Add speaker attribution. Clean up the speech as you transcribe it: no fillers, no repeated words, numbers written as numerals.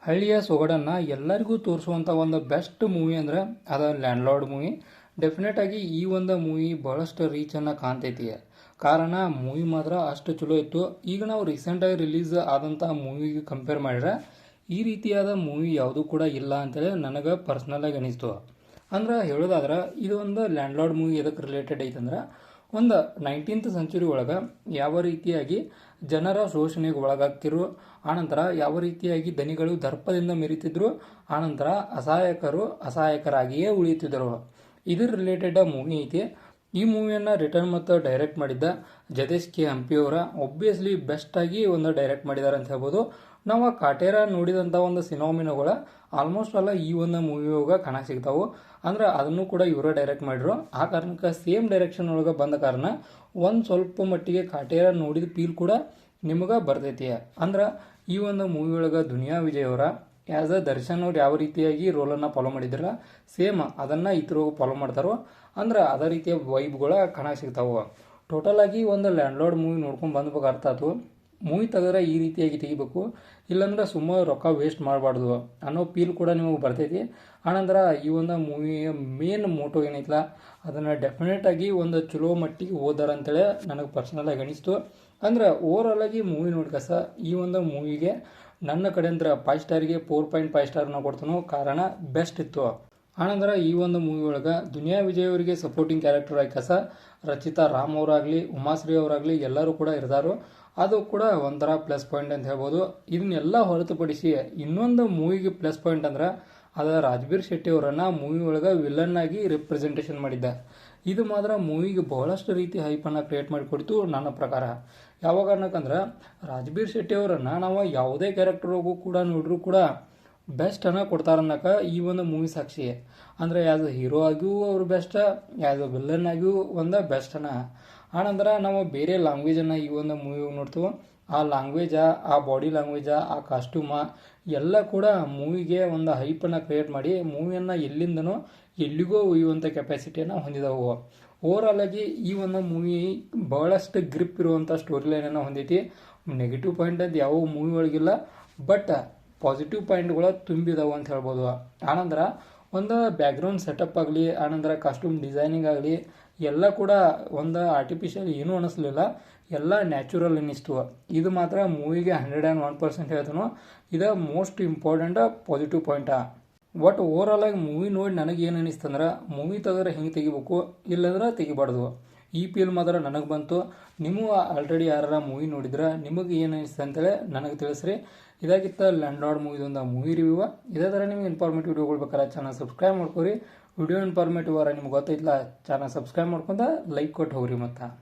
Speaker 1: ಹಳ್ಳಿಯ ಸೊಗಡನ್ನು ಎಲ್ಲರಿಗೂ ತೋರಿಸುವಂಥ ಒಂದು ಬೆಸ್ಟ್ ಮೂವಿ ಅಂದರೆ ಅದು ಲ್ಯಾಂಡ್ಲಾರ್ಡ್ ಮೂವಿ. ಡೆಫಿನೆಟ್ ಆಗಿ ಈ ಒಂದು ಮೂವಿ ಭಾಳಷ್ಟು ರೀಚನ್ನು ಕಾಣ್ತೈತಿ. ಕಾರಣ ಮೂವಿ ಮಾತ್ರ ಅಷ್ಟು ಚಲೋ ಇತ್ತು. ಈಗ ನಾವು ರೀಸೆಂಟಾಗಿ ರಿಲೀಸ್ ಆದಂಥ ಮೂವಿಗೆ ಕಂಪೇರ್ ಮಾಡಿದ್ರೆ ಈ ರೀತಿಯಾದ ಮೂವಿ ಯಾವುದೂ ಕೂಡ ಇಲ್ಲ ಅಂತೇಳಿ ನನಗೆ ಪರ್ಸ್ನಲಾಗಿ ಅನಿಸ್ತು. ಅಂದ್ರೆ ಹೇಳೋದಾದ್ರೆ ಇದು ಒಂದು ಲ್ಯಾಂಡ್ಲಾರ್ಡ್ ಮೂವಿ ಎದಕ್ಕೆ ರಿಲೇಟೆಡ್ ಐತಂದ್ರೆ ಒಂದು 19th ಸೆಂಚುರಿ ಒಳಗೆ ಯಾವ ರೀತಿಯಾಗಿ ಜನರ ಶೋಷಣೆಗೆ ಒಳಗಾಗ್ತಿರು, ಆನಂತರ ಯಾವ ರೀತಿಯಾಗಿ ದನಿಗಳು ದರ್ಪದಿಂದ ಮೆರೀತಿದ್ರು, ಆನಂತರ ಅಸಹಾಯಕರಾಗಿಯೇ ಉಳಿಯುತ್ತಿದ್ದರು. ಇದ್ರ ರಿಲೇಟೆಡ್ ಮೂವಿ ಐತಿ. ಈ ಮೂವಿಯನ್ನು ರಿಟರ್ನ್ ಮತ್ತು ಡೈರೆಕ್ಟ್ ಮಾಡಿದ್ದ ಜಗದೀಶ್ ಕೆ ಹಂಪಿ ಅವರ ಒಬ್ವಿಯಸ್ಲಿ ಬೆಸ್ಟಾಗಿ ಒಂದು ಡೈರೆಕ್ಟ್ ಮಾಡಿದ್ದಾರೆ ಅಂತ ಹೇಳ್ಬೋದು. ನಾವು ಕಾಟೇರ ನೋಡಿದಂಥ ಒಂದು ಸಿನೋಮಿನೋಗಳ ಆಲ್ಮೋಸ್ಟ್ ಅಲ್ಲ ಈ ಒಂದು ಮೂವಿ ಒಳಗೆ ಕಾಣಕ್ಕೆ ಸಿಗ್ತಾವೆ. ಅಂದ್ರೆ ಅದನ್ನು ಕೂಡ ಇವರೇ ಡೈರೆಕ್ಟ್ ಮಾಡಿದ್ರು. ಆ ಕಾರಣಕ್ಕೆ ಸೇಮ್ ಡೈರೆಕ್ಷನ್ ಒಳಗೆ ಬಂದ ಕಾರಣ ಒಂದು ಸ್ವಲ್ಪ ಮಟ್ಟಿಗೆ ಕಾಟೇರ ನೋಡಿದ ಫೀಲ್ ಕೂಡ ನಿಮಗೆ ಬರ್ತೈತಿ. ಅಂದ್ರೆ ಈ ಒಂದು ಮೂವಿ ಒಳಗೆ ದುನಿಯಾ ವಿಜಯ್ ಅವರ ಆ್ಯಸ್ ಅ ದರ್ಶನ್ ಅವ್ರು ಯಾವ ರೀತಿಯಾಗಿ ರೋಲನ್ನು ಫಾಲೋ ಮಾಡಿದ್ರಲ್ಲ ಸೇಮ್ ಅದನ್ನು ಇತರವು ಫಾಲೋ ಮಾಡ್ತಾರೋ. ಅಂದ್ರೆ ಅದೇ ರೀತಿಯ ವೈಬ್ಗಳ ಕಾಣಕ್ಕೆ ಸಿಗ್ತಾವೆ. ಟೋಟಲ್ ಆಗಿ ಒಂದು ಲ್ಯಾಂಡ್ಲಾರ್ಡ್ ಮೂವಿ ನೋಡ್ಕೊಂಡು ಬಂದ್ಬೇಕು ಅರ್ಥ ಆಯ್ತು. ಮೂವಿ ತೆಗೆದ್ರೆ ಈ ರೀತಿಯಾಗಿ ತೆಗಿಬೇಕು, ಇಲ್ಲಾಂದ್ರೆ ಸುಮ್ಮನೆ ರೊಕ್ಕ ವೇಸ್ಟ್ ಮಾಡಬಾರ್ದು ಅನ್ನೋ ಫೀಲ್ ಕೂಡ ನಿಮಗೆ ಬರ್ತೈತಿ. ಆನಂತರ ಈ ಒಂದು ಮೂವಿಯ ಮೇನ್ ಮೋಟೋ ಏನೈತಲ್ಲ ಅದನ್ನು ಡೆಫಿನೆಟಾಗಿ ಒಂದು ಚಲೋ ಮಟ್ಟಿಗೆ ಓದಾರ ಅಂತೇಳಿ ನನಗೆ ಪರ್ಸ್ನಲಾಗಿ ಅನಿಸ್ತು. ಅಂದ್ರೆ ಓವರಾಲ್ ಆಗಿ ಮೂವಿ ನೋಡ್ಕಸ ಈ ಒಂದು ಮೂವಿಗೆ ನನ್ನ ಕಡೆಯಿಂದ 5 ಸ್ಟಾರಿಗೆ 4.5 ಸ್ಟಾರ್ನ ಕೊಡ್ತಾನೋ. ಕಾರಣ ಬೆಸ್ಟ್ ಇತ್ತು. ಆನಂತರ ಈ ಒಂದು ಮೂವಿ ಒಳಗೆ ದುನಿಯಾ ವಿಜಯ್ ಅವರಿಗೆ ಸಪೋರ್ಟಿಂಗ್ ಕ್ಯಾರೆಕ್ಟರ್ ಆಯ್ಕಸ ರಚಿತಾ ರಾಮ್ ಅವರಾಗಲಿ ಉಮಾಶ್ರೀ ಅವರಾಗಲಿ ಎಲ್ಲರೂ ಕೂಡ ಇರ್ತಾರೋ. ಅದು ಕೂಡ ಒಂಥರ ಪ್ಲಸ್ ಪಾಯಿಂಟ್ ಅಂತ ಹೇಳ್ಬೋದು. ಇದನ್ನೆಲ್ಲ ಹೊರತುಪಡಿಸಿ ಇನ್ನೊಂದು ಮೂವಿಗೆ ಪ್ಲಸ್ ಪಾಯಿಂಟ್ ಅಂದ್ರೆ ಅದು ರಾಜ್ಬೀರ್ ಶೆಟ್ಟಿ ಅವರನ್ನು ಮೂವಿ ಒಳಗೆ ವಿಲನ್ ಆಗಿ ರಿಪ್ರೆಸೆಂಟೇಷನ್ ಮಾಡಿದ್ದ. ಇದು ಮಾತ್ರ ಮೂವಿಗೆ ಬಹಳಷ್ಟು ರೀತಿ ಹೈಪನ್ನು ಕ್ರಿಯೇಟ್ ಮಾಡಿಕೊಡ್ತು ನನ್ನ ಪ್ರಕಾರ. ಯಾವ ಕಾರಣಕ್ಕಂದ್ರೆ ರಾಜ್ಬೀರ್ ಶೆಟ್ಟಿ ಅವರನ್ನು ನಾವು ಯಾವುದೇ ಕ್ಯಾರೆಕ್ಟರ್ಗೂ ಕೂಡ ನೋಡ್ರೂ ಕೂಡ ಬೆಸ್ಟನ್ನು ಕೊಡ್ತಾರನ್ನಕ ಈ ಒಂದು ಮೂವಿ ಸಾಕ್ಷಿ. ಅಂದರೆ ಆ್ಯಸ್ ಅ ಹೀರೋ ಆಗಿಯೂ ಅವರು ಬೆಸ್ಟ್, ಆ್ಯಸ್ ಅ ವಿಲ್ಲನ್ ಆಗಿಯೂ ಒಂದು ಬೆಸ್ಟನ್ನು. ಆನಂತರ ನಾವು ಬೇರೆ ಲ್ಯಾಂಗ್ವೇಜನ್ನು ಈ ಒಂದು ಮೂವಿ ನೋಡ್ತೀವಿ. ಆ ಲ್ಯಾಂಗ್ವೇಜ, ಆ ಬಾಡಿ ಲ್ಯಾಂಗ್ವೇಜ, ಆ ಕಾಸ್ಟ್ಯೂಮ ಎಲ್ಲ ಕೂಡ ಮೂವಿಗೆ ಒಂದು ಹೈಪನ್ನು ಕ್ರಿಯೇಟ್ ಮಾಡಿ ಮೂವಿಯನ್ನು ಎಲ್ಲಿಂದನೋ ಎಲ್ಲಿಗೋ ಒಯ್ಯುವಂಥ ಕೆಪಾಸಿಟಿಯನ್ನು ಹೊಂದಿದವು. ಓವರಾಲ್ ಆಗಿ ಈ ಒಂದು ಮೂವಿ ಭಾಳಷ್ಟು ಗ್ರಿಪ್ ಇರುವಂಥ ಸ್ಟೋರಿ ಲೈನನ್ನು ಹೊಂದೈತಿ. ನೆಗೆಟಿವ್ ಪಾಯಿಂಟ್ ಅಂತ ಯಾವ ಮೂವಿ ಒಳಗಿಲ್ಲ, ಬಟ್ ಪಾಸಿಟಿವ್ ಪಾಯಿಂಟ್ಗಳು ತುಂಬಿದಾವೆ ಅಂತ ಹೇಳ್ಬೋದು. ಆನಂತರ ಒಂದು ಬ್ಯಾಕ್ಗ್ರೌಂಡ್ ಸೆಟಪ್ ಆಗಲಿ, ಆನಂತರ ಕಾಸ್ಟ್ಯೂಮ್ ಡಿಸೈನಿಂಗ್ ಆಗಲಿ ಎಲ್ಲ ಕೂಡ ಒಂದು ಆರ್ಟಿಫಿಷಿಯಲ್ ಏನೂ ಅನ್ನಿಸ್ಲಿಲ್ಲ, ಎಲ್ಲ ನ್ಯಾಚುರಲ್ ಅನ್ನಿಸ್ತು. ಇದು ಮಾತ್ರ ಮೂವಿಗೆ 101% ಹೇಳ್ತಾನೋ. ಇದು most important positive point. But overall ಆಗಿ ಮೂವಿ ನೋಡಿ ನನಗೆ ಏನು ಅನ್ನಿಸ್ತಂದ್ರೆ ಮೂವಿ ತೆಗೆದ್ರೆ ಹಿಂಗೆ ತೆಗಿಬೇಕು, ಇಲ್ಲಂದ್ರೆ ತೆಗಿಬಾರ್ದು. ಈ ಫೀಲ್ ಮಾತ್ರ ನನಗೆ ಬಂತು. ನೀವು ಆಲ್ರೆಡಿ ಯಾರ ಮೂವಿ ನೋಡಿದ್ರೆ ನಿಮಗೆ ಏನು ಅನಿಸ್ತು ಅಂತೇಳಿ ನನಗೆ ತಿಳಿಸ್ರಿ. ಇದಾಗಿತ್ತು ಲ್ಯಾಂಡ್ಲಾರ್ಡ್ ಮೂವಿದೊಂದು ಮೂವಿ ರಿವ್ಯೂ. ಇದೇ ಥರ ನಿಮ್ಗೆ ಇನ್ಫಾರ್ಮೇಟಿವ್ ವಿಡಿಯೋಗಳು ಬೇಕಾದ್ರೆ ಚಾನಲ್ ಸಬ್ಸ್ಕ್ರೈಬ್ ಮಾಡ್ಕೊರಿ. ವಿಡಿಯೋ ಇನ್ಫಾರ್ಮೇಟಿವ್ ನಿಮ್ಗೆ ಗೊತ್ತೈತಿಲ್ಲ, ಚಾನಲ್ ಸಬ್ಸ್ಕ್ರೈಬ್ ಮಾಡ್ಕೊಂಡು ಲೈಕ್ ಕೊಟ್ಟು ಹೋಗ್ರಿ. ಮತ್ತು